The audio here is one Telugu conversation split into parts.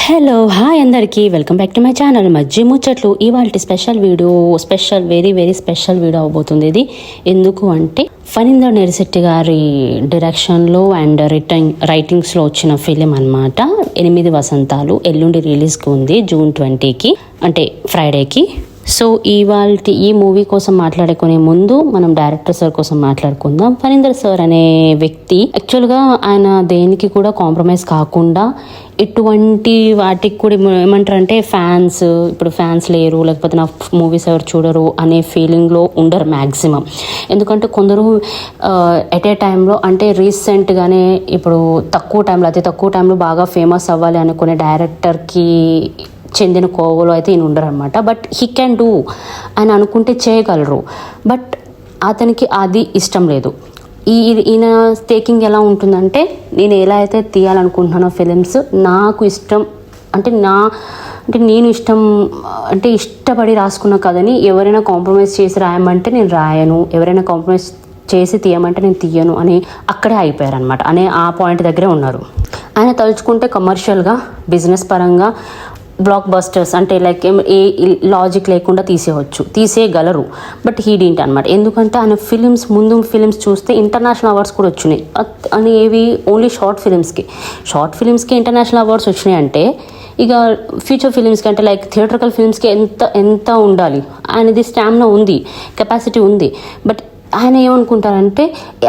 హలో హాయ్ అందరికీ welcome back to my channel Majji Muchchatlu. ఇవాళ వెరీ వెరీ స్పెషల్ వీడియో అవబోతుంది. ఇది ఎందుకు అంటే ఫణీందర్ నెరిశెట్టి గారి డైరెక్షన్లో అండ్ రైటింగ్స్లో వచ్చిన ఫిలిం అనమాట. 8 వసంతాలు ఎల్లుండి రిలీజ్కి ఉంది జూన్ 20కి, అంటే ఫ్రైడేకి. సో ఈ మూవీ కోసం మాట్లాడుకునే ముందు మనం డైరెక్టర్ సార్ కోసం మాట్లాడుకుందాం. ఫణీందర్ సార్ అనే వ్యక్తి యాక్చువల్గా ఆయన దేనికి కూడా కాంప్రమైజ్ కాకుండా ఇటువంటి వాటికి కూడా ఏమంటారంటే ఇప్పుడు ఫ్యాన్స్ లేరు, లేకపోతే నా మూవీస్ ఎవరు చూడరు అనే ఫీలింగ్లో ఉండరు మ్యాక్సిమం. ఎందుకంటే కొందరు ఎట్ ఏ టైంలో అంటే రీసెంట్గానే ఇప్పుడు అతి తక్కువ టైంలో బాగా ఫేమస్ అవ్వాలి అనుకునే డైరెక్టర్కి చెందిన కోవలో అయితే ఈయన ఉండరు అనమాట. బట్ హీ క్యాన్ డూ అని అనుకుంటే చేయగలరు. బట్ అతనికి అది ఇష్టం లేదు. ఈయన టేకింగ్ ఎలా ఉంటుందంటే, నేను ఎలా అయితే తీయాలనుకుంటున్నానో ఫిలిమ్స్ నాకు ఇష్టం అంటే నేను ఇష్టపడి రాసుకున్న కథని ఎవరైనా కాంప్రమైజ్ చేసి రాయమంటే నేను రాయను, ఎవరైనా కాంప్రమైజ్ చేసి తీయమంటే నేను తీయను అని అక్కడే అయిపోయారనమాట. ఆ పాయింట్ దగ్గరే ఉన్నారు. ఆయన తలుచుకుంటే కమర్షియల్గా బిజినెస్ పరంగా బ్లాక్ బస్టర్స్ అంటే లైక్ ఏ లాజిక్ లేకుండా తీసేయగలరు. బట్ హీడింటి అనమాట. ఎందుకంటే ఆయన ఫిలిమ్స్ చూస్తే ఇంటర్నేషనల్ అవార్డ్స్ కూడా వచ్చినాయి. అని ఏవి ఓన్లీ షార్ట్ ఫిలిమ్స్కి ఇంటర్నేషనల్ అవార్డ్స్ వచ్చినాయి అంటే ఇక ఫ్యూచర్ ఫిలిమ్స్కి అంటే లైక్ థియేట్రికల్ ఫిలిమ్స్కి ఎంత ఉండాలి. ఆయనది స్టామినా ఉంది, కెపాసిటీ ఉంది. బట్ ఆయన ఏమనుకుంటారంటే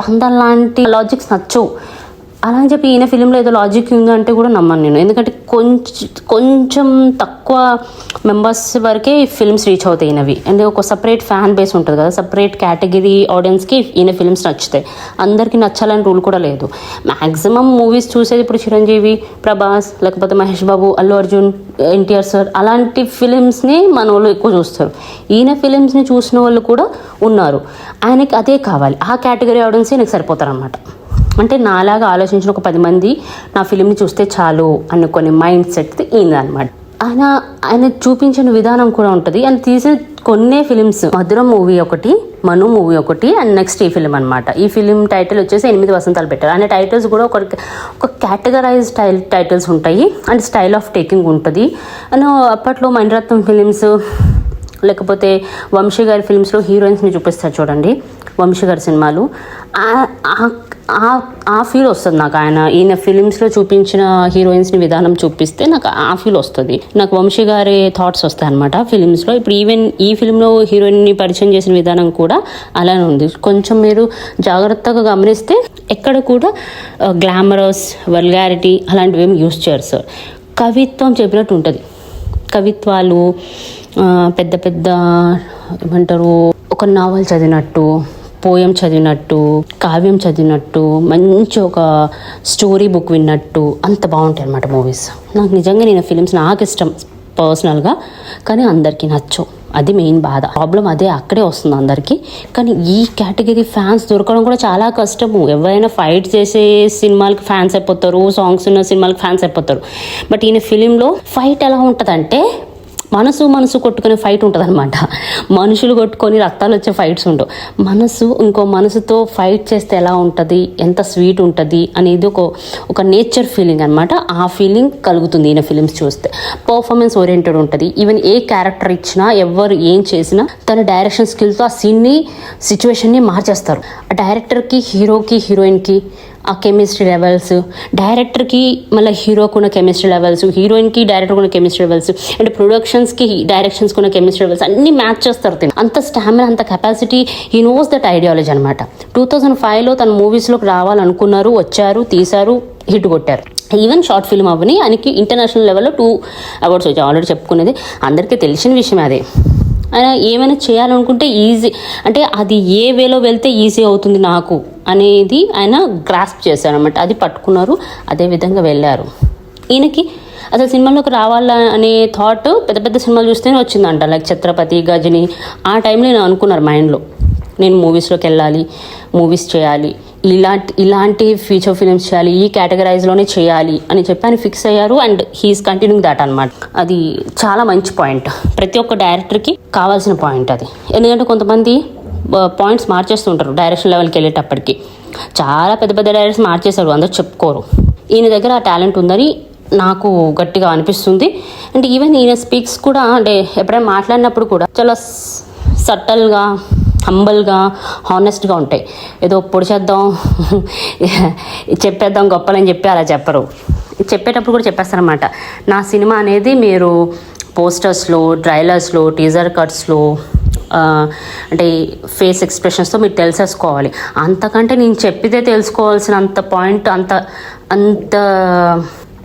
అందలాంటి లాజిక్స్ నచ్చవు. అలా అని చెప్పి ఈయన ఫిలింలో ఏదో లాజిక్ ఉందంటే కూడా నమ్మను నేను. ఎందుకంటే కొంచెం తక్కువ మెంబర్స్ వరకే ఫిల్మ్స్ రీచ్ అవుతాయి ఈయనవి. అంటే ఒక సపరేట్ ఫ్యాన్ బేస్ ఉంటుంది కదా, సపరేట్ కేటగిరీ ఆడియన్స్కి ఈయన ఫిల్మ్స్ నచ్చుతాయి. అందరికీ నచ్చాలని రూల్ కూడా లేదు. మ్యాక్సిమం మూవీస్ చూసేది ఇప్పుడు చిరంజీవి, ప్రభాస్, లేకపోతే మహేష్ బాబు, అల్లు అర్జున్, ఎన్టీఆర్ సార్ అలాంటి ఫిలిమ్స్ని మన వాళ్ళు ఎక్కువ చూస్తారు. ఈయన ఫిలిమ్స్ని చూసిన వాళ్ళు కూడా ఉన్నారు. ఆయనకి అదే కావాలి, ఆ కేటగిరీ ఆడియన్సే నాకు సరిపోతారనమాట. అంటే నాలాగా ఆలోచించిన ఒక 10 మంది నా ఫిలింని చూస్తే చాలు అనుకునే మైండ్ సెట్ ఈయనమాట. ఆయన చూపించిన విధానం కూడా ఉంటుంది. ఆయన తీసిన కొన్ని ఫిలిమ్స్, మధురం మూవీ ఒకటి, మను మూవీ ఒకటి, అండ్ నెక్స్ట్ ఈ ఫిలిం అనమాట. ఈ ఫిలిం టైటిల్ వచ్చేసి 8 వసంతాలు పెట్టారు. ఆయన టైటిల్స్ కూడా ఒక కేటగరైజ్ టైటిల్స్ ఉంటాయి అండ్ స్టైల్ ఆఫ్ టేకింగ్ ఉంటుంది. అండ్ అప్పట్లో మణిరత్నం ఫిలిమ్స్ లేకపోతే వంశీ గారి ఫిలిమ్స్లో హీరోయిన్స్ని చూపిస్తారు చూడండి, వంశీ గారి సినిమాలు. ఆ ఫీల్ వస్తుంది నాకు. ఈయన ఫిలిమ్స్లో చూపించిన హీరోయిన్స్ని విధానం చూపిస్తే నాకు ఆ ఫీల్ వస్తుంది. నాకు వంశీ గారి థాట్స్ వస్తాయి అనమాట ఫిలిమ్స్లో. ఇప్పుడు ఈవెన్ ఈ ఫిలింలో హీరోయిన్ని పరిచయం చేసిన విధానం కూడా అలానే ఉంది. కొంచెం మీరు జాగ్రత్తగా గమనిస్తే ఎక్కడ కూడా గ్లామరస్, వల్గారిటీ అలాంటివి ఏమి యూస్ చేయరు సార్. కవిత్వం చెప్పినట్టు ఉంటుంది. కవిత్వాలు పెద్ద ఏమంటారు, ఒక నావల్ చదివినట్టు, పోయం చదివినట్టు, కావ్యం చదివినట్టు, మంచి ఒక స్టోరీ బుక్ విన్నట్టు అంత బాగుంటాయి అన్నమాట మూవీస్. నాకు నిజంగా నేను ఫిలిమ్స్ నాకు ఇష్టం పర్సనల్గా, కానీ అందరికీ నచ్చవు. అది మెయిన్ బాధ, ప్రాబ్లం అదే, అక్కడే వస్తుంది అందరికీ. కానీ ఈ కేటగిరీ ఫ్యాన్స్ దొరకడం కూడా చాలా కష్టము. ఎవరైనా ఫైట్ చేసే సినిమాలకి ఫ్యాన్స్ అయిపోతారు, సాంగ్స్ ఉన్న సినిమాలకి ఫ్యాన్స్ అయిపోతారు. బట్ ఈయన ఫిలింలో ఫైట్ ఎలా ఉంటుందంటే మనసు కొట్టుకునే ఫైట్ ఉంటుంది అనమాట. మనుషులు కొట్టుకొని రక్తాలు వచ్చే ఫైట్స్ ఉండవు. ఇంకో మనసుతో ఫైట్ చేస్తే ఎలా ఉంటుంది, ఎంత స్వీట్ ఉంటుంది అనేది ఒక నేచర్ ఫీలింగ్ అనమాట. ఆ ఫీలింగ్ కలుగుతుంది ఈయన ఫిలిమ్స్ చూస్తే. పర్ఫార్మెన్స్ ఓరియంటెడ్ ఉంటుంది. ఈవెన్ ఏ క్యారెక్టర్ ఇచ్చినా, ఎవరు ఏం చేసినా తన డైరెక్షన్ స్కిల్తో ఆ సీన్ని, సిచ్యువేషన్ని మార్చేస్తారు. ఆ డైరెక్టర్కి, హీరోకి, హీరోయిన్కి ఆ కెమిస్ట్రీ లెవెల్స్, డైరెక్టర్కి మళ్ళీ హీరోకి ఉన్న కెమిస్ట్రీ లెవెల్స్, హీరోయిన్కి డైరెక్టర్కి ఉన్న కెమిస్ట్రీ లెవెల్స్, అండ్ ప్రొడక్షన్స్కి డైరెక్షన్స్కి ఉన్న కెమిస్ట్రీ లెవెల్స్ అన్నీ మ్యాచ్ చేస్తారు. అంత స్టామినా, అంత capacity, he knows that ideology అనమాట. 2005లో తన మూవీస్లోకి రావాలనుకున్నారు, వచ్చారు, తీశారు, హిట్ కొట్టారు. ఈవెన్ షార్ట్ ఫిల్మ్ అవని ఆయనకి ఇంటర్నేషనల్ లెవెల్లో 2 అవార్డ్స్ వచ్చాయి. ఆల్రెడీ చెప్పుకునేది, అందరికీ తెలిసిన విషయం అదే. ఆయన ఏమైనా చేయాలనుకుంటే ఈజీ, అంటే అది ఏ వేలో వెళ్తే ఈజీ అవుతుంది నాకు అనేది ఆయన గ్రాస్ప్ చేశారనమాట. అది పట్టుకున్నారు, అదే విధంగా వెళ్ళారు. ఈయనకి అసలు సినిమాలోకి రావాలనే థాట్ పెద్ద సినిమాలు చూస్తేనే వచ్చిందంట. లైక్ ఛత్రపతి, గజని. ఆ టైంలో నేను అనుకున్నారు మైండ్లో, నేను మూవీస్లోకి వెళ్ళాలి, మూవీస్ చేయాలి, ఇలాంటి ఫీచర్ ఫిలిమ్స్ చేయాలి, ఈ కేటగరైజ్లోనే చేయాలి అని చెప్పి ఆయన ఫిక్స్ అయ్యారు. అండ్ హీఈస్ కంటిన్యూయింగ్ దాట్ అనమాట. అది చాలా మంచి పాయింట్, ప్రతి ఒక్క డైరెక్టర్కి కావాల్సిన పాయింట్ అది. ఎందుకంటే కొంతమంది పాయింట్స్ మార్చేస్తుంటారు డైరెక్షన్ లెవెల్కి వెళ్ళేటప్పటికి. చాలా పెద్ద డైరెక్టర్స్ మార్చేశారు, అందరూ చెప్పుకోరు. ఈయన దగ్గర ఆ టాలెంట్ ఉందని నాకు గట్టిగా అనిపిస్తుంది. అండ్ ఈవెన్ ఈయన స్పీక్స్ కూడా అంటే ఎప్పుడైనా మాట్లాడినప్పుడు కూడా చాలా సటల్గా, హంబల్గా, హానెస్ట్గా ఉంటాయి. ఏదో పొడిచేద్దాం చెప్పేద్దాం గొప్పలని చెప్పి అలా చెప్పరు. చెప్పేటప్పుడు కూడా చెప్పేస్తారనమాట, నా సినిమా అనేది మీరు పోస్టర్స్లో, ట్రైలర్స్లో, టీజర్ కట్స్లో అంటే ఫేస్ ఎక్స్ప్రెషన్స్తో మీరు తెలిసేసుకోవాలి. అంతకంటే నేను చెప్పితే తెలుసుకోవాల్సినంత పాయింట్ అంత అంత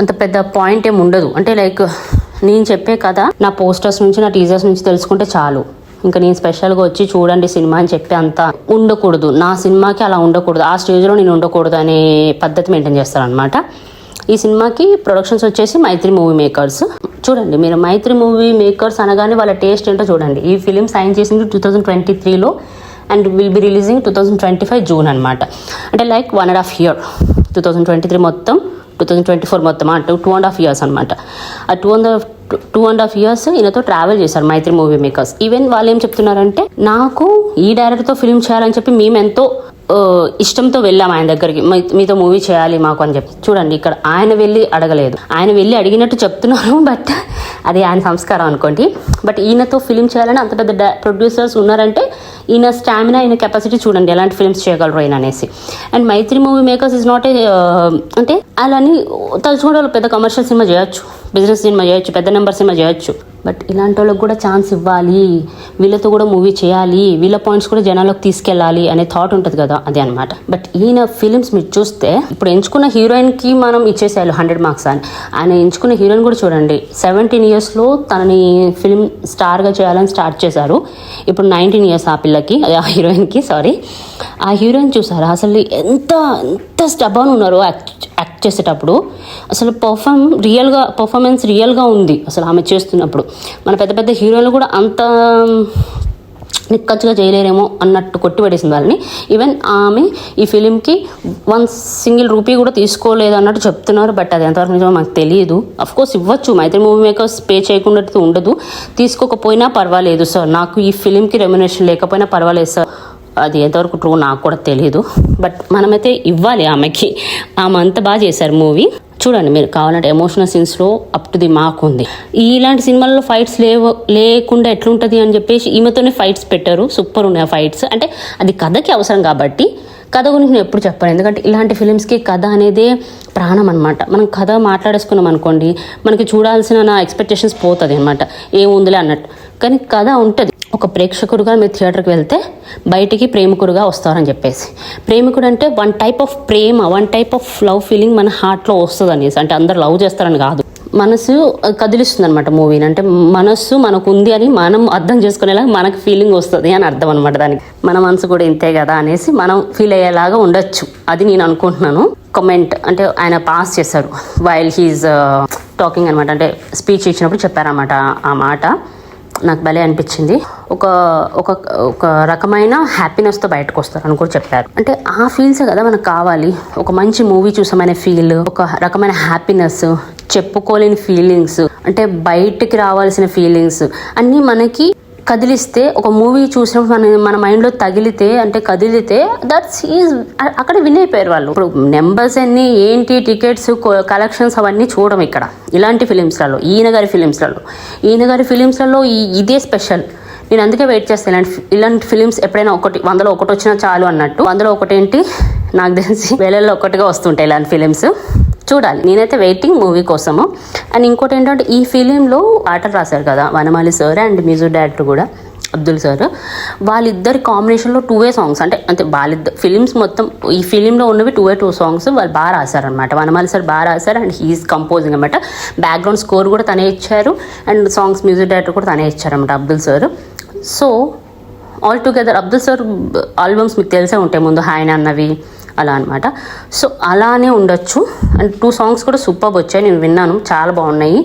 అంత పెద్ద పాయింట్ ఏమి ఉండదు. అంటే లైక్ నేను చెప్పే కథ నా పోస్టర్స్ నుంచి, నా టీజర్స్ నుంచి తెలుసుకుంటే చాలు. ఇంకా నేను స్పెషల్గా వచ్చి చూడండి సినిమా అని చెప్పి అంత ఉండకూడదు. నా సినిమాకి అలా ఉండకూడదు, ఆ స్టేజ్లో నేను ఉండకూడదు అనే పద్ధతి మెయింటైన్ చేస్తారనమాట. ఈ సినిమాకి ప్రొడక్షన్స్ వచ్చేసి మైత్రి మూవీ మేకర్స్. చూడండి మీరు మైత్రి మూవీ మేకర్స్ అనగానే వాళ్ళ టేస్ట్ ఏంటో చూడండి. ఈ ఫిలిం సైన్ చేసింది 2023లో and will be releasing 2025 June అనమాట. అంటే లైక్ 1.5 year, 2023 మొత్తం 2024 మొత్తం 2.5 years అనమాట. ఆ 2.5 years ఈయనతో ట్రావెల్ చేశారు మైత్రి మూవీ మేకర్స్. ఈవెన్ వాళ్ళు ఏం చెప్తున్నారంటే, నాకు ఈ డైరెక్టర్తో ఫిల్మ్ చేయాలని చెప్పి మేము ఎంతో ఇష్టంతో వెళ్ళాం ఆయన దగ్గరికి, మీతో మూవీ చేయాలి మాకు అని చెప్పి. చూడండి ఇక్కడ ఆయన వెళ్ళి అడగలేదు, ఆయన వెళ్ళి అడిగినట్టు చెప్తున్నారు. బట్ అది ఆయన సంస్కారం అనుకోండి. బట్ ఈయనతో ఫిలిం చేయాలని అంత పెద్ద ప్రొడ్యూసర్స్ ఉన్నారంటే ఈయన స్టామినా, ఈయన కెపాసిటీ చూడండి ఎలాంటి ఫిల్మ్స్ చేయగలరు ఆయన అనేసి. And Mythri movie makers is not a అంటే అలాని తలుచుకుంటే వాళ్ళు పెద్ద కమర్షియల్ సినిమా చేయొచ్చు, బిజినెస్ సినిమా చేయొచ్చు, పెద్ద నెంబర్ సినిమా చేయొచ్చు. బట్ ఇలాంటి వాళ్ళకి కూడా ఛాన్స్ ఇవ్వాలి, వీళ్ళతో కూడా మూవీ చేయాలి, వీళ్ళ పాయింట్స్ కూడా జనాలకు తీసుకెళ్ళాలి అనే థాట్ ఉంటుంది కదా, అదే అనమాట. బట్ ఈయన ఫిలిమ్స్ మీరు చూస్తే ఇప్పుడు ఎంచుకున్న హీరోయిన్కి మనం ఇచ్చేసేయాలి 100 marks అని. ఆయన ఎంచుకున్న హీరోయిన్ కూడా చూడండి 17 yearsలో తనని ఫిలిం స్టార్గా చేయాలని స్టార్ట్ చేశారు. ఇప్పుడు 19 years ఆ పిల్లకి, అదే ఆ హీరోయిన్కి, సారీ. ఆ హీరోయిన్ చూసారా అసలు ఎంత స్టబాన్ ఉన్నారు యాక్ట్ చేసేటప్పుడు. అసలు పర్ఫార్మెన్స్ రియల్గా ఉంది అసలు ఆమె చేస్తున్నప్పుడు. మన పెద్ద పెద్ద హీరోలు కూడా అంత నిక్కచ్చిగా చేయలేరేమో అన్నట్టు కొట్టిపడేసింది వాళ్ళని. ఈవెన్ ఆమె ఈ ఫిలింకి 1 single rupee కూడా తీసుకోలేదు అన్నట్టు చెప్తున్నారు. బట్ అది ఎంతవరకు నిజమో మాకు తెలియదు. అఫ్కోర్స్ ఇవ్వచ్చు, మైత్రి మూవీ మేకర్స్ పే చేయకుండా ఉండదు. తీసుకోకపోయినా పర్వాలేదు సార్, నాకు ఈ ఫిలింకి రెమ్యునరేషన్ లేకపోయినా పర్వాలేదు సార్, అది ఎంతవరకు ట్రూ నాకు కూడా తెలియదు. బట్ మనమైతే ఇవ్వాలి ఆమెకి. ఆమె అంత బాగా చేశారు మూవీ. చూడండి మీరు కావాలంటే ఎమోషనల్ సీన్స్లో అప్ టు ది మార్క్ ఉంది. ఇలాంటి సినిమాల్లో ఫైట్స్ లేకుండా ఎట్లుంటుంది అని చెప్పేసి ఈమెతోనే ఫైట్స్ పెట్టారు. సూపర్ ఉన్నాయి ఆ ఫైట్స్. అంటే అది కథకి అవసరం కాబట్టి, కథ గురించి నేను ఎప్పుడు చెప్పాను. ఎందుకంటే ఇలాంటి ఫిలిమ్స్కి కథ అనేదే ప్రాణం అనమాట. మనం కథ మాట్లాడేసుకున్నాం అనుకోండి, మనకి చూడాల్సిన నా ఎక్స్పెక్టేషన్స్ పోతుంది అనమాట, ఏముందిలే అన్నట్టు. కానీ కథ ఉంటుంది. ఒక ప్రేక్షకుడుగా మీరు థియేటర్కి వెళ్తే బయటికి ప్రేమికుడుగా వస్తారని చెప్పేసి. ప్రేమికుడు అంటే one type of Prema, one type of love feeling మన హార్ట్లో వస్తుంది అనేసి. అంటే అందరు లవ్ చేస్తారని కాదు, మనసు కదిలిస్తుంది అనమాట మూవీని. అంటే మనస్సు మనకు ఉంది అని మనం అర్థం చేసుకునేలాగా మనకు ఫీలింగ్ వస్తుంది అని అర్థం అనమాట దానికి. మన మనసు కూడా ఇంతే కదా అనేసి మనం ఫీల్ అయ్యేలాగా ఉండొచ్చు, అది నేను అనుకుంటున్నాను. కమెంట్ అంటే ఆయన పాస్ చేశారు వైల్ హీఈస్ టాకింగ్ అనమాట. అంటే స్పీచ్ ఇచ్చినప్పుడు చెప్పారన్నమాట ఆ మాట. నాకు భలే అనిపించింది. ఒక ఒక ఒక రకమైన హ్యాపీనెస్తో బయటకు వస్తారు అని కూడా చెప్పారు. అంటే ఆ ఫీల్సే కదా మనకు కావాలి. ఒక మంచి మూవీ చూసామనే ఫీల్, ఒక రకమైన హ్యాపీనెస్, చెప్పుకోలేని ఫీలింగ్స్, అంటే బయటికి రావాల్సిన ఫీలింగ్స్ అన్నీ మనకి కదిలిస్తే, ఒక మూవీ చూసినప్పుడు మన మైండ్లో తగిలితే, అంటే కదిలితే, దట్స్ ఈజ్ అక్కడ విన్ అయిపోయారు వాళ్ళు. ఇప్పుడు నెంబర్స్ అన్ని ఏంటి, టికెట్స్, కలెక్షన్స్ అవన్నీ చూడడం ఇక్కడ ఇలాంటి ఫిలిమ్స్లలో, ఈయన గారి ఫిలిమ్స్లలో ఇదే స్పెషల్. నేను అందుకే వెయిట్ చేస్తాను ఇలాంటి ఫిలిమ్స్ ఎప్పుడైనా 100లో 1 వచ్చినా చాలు అన్నట్టు. 100లో 1 ఏంటి, నాకు తెలిసి 1000లో 1గా వస్తుంటాయి ఇలాంటి ఫిలిమ్స్. చూడాలి, నేనైతే వెయిటింగ్ మూవీ కోసము. అండ్ ఇంకోటి ఏంటంటే ఈ ఫిలింలో పాటలు రాశారు కదా వనమాలి సార్ అండ్ మ్యూజిక్ డైరెక్టర్ కూడా అబ్దుల్ సార్. వాళ్ళిద్దరి కాంబినేషన్లో 2 songs, అంటే వాళ్ళిద్దరు ఫిలిమ్స్ మొత్తం ఈ ఫిలింలో ఉన్నవి 2 songs వాళ్ళు బాగా రాశారనమాట. వనమాలి సార్ బాగా రాశారు అండ్ హీఈస్ కంపోజింగ్ అనమాట. బ్యాక్గ్రౌండ్ స్కోర్ కూడా తనే ఇచ్చారు అండ్ సాంగ్స్ మ్యూజిక్ డైరెక్టర్ కూడా తనే ఇచ్చారనమాట Abdul sir. So all together Abdul sir albums మీకు తెలిసే ఉంటాయి ముందు, హాయ్ అన్నవి అలా అనమాట. సో అలానే ఉండొచ్చు. అండ్ 2 songs కూడా సూపర్ వచ్చాయి, నేను విన్నాను, చాలా బాగున్నాయి.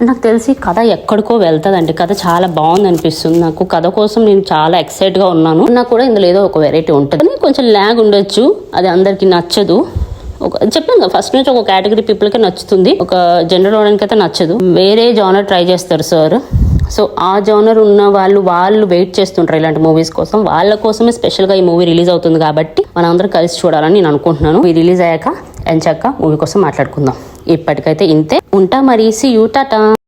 నాకు తెలిసి కథ ఎక్కడికో వెళ్తుందండి. కథ చాలా బాగుంది అనిపిస్తుంది నాకు. కథ కోసం నేను చాలా ఎక్సైట్గా ఉన్నాను. నాకు కూడా ఇందులో ఏదో ఒక వెరైటీ ఉంటుంది, కొంచెం ల్యాగ్ ఉండొచ్చు, అది అందరికీ నచ్చదు. చెప్పాను కదా ఫస్ట్ నుంచి ఒక కేటగిరీ పీపుల్కే నచ్చుతుంది, ఒక జనరల్ ఆడియన్స్కి అయితే నచ్చదు. వేరే జానర్ ట్రై చేస్తారు సార్. సో ఆ జానర్ ఉన్న వాళ్ళు వెయిట్ చేస్తుంటారు ఇలాంటి మూవీస్ కోసం. వాళ్ళ కోసమే స్పెషల్గా ఈ మూవీ రిలీజ్ అవుతుంది కాబట్టి మనం అందరం కలిసి చూడాలని నేను అనుకుంటున్నాను. ఈ రిలీజ్ అయ్యాక ఎంచక్క మూవీ కోసం మాట్లాడుకుందాం. ఇప్పటికైతే ఇంతే, ఉంటా మరి. See you, Tata.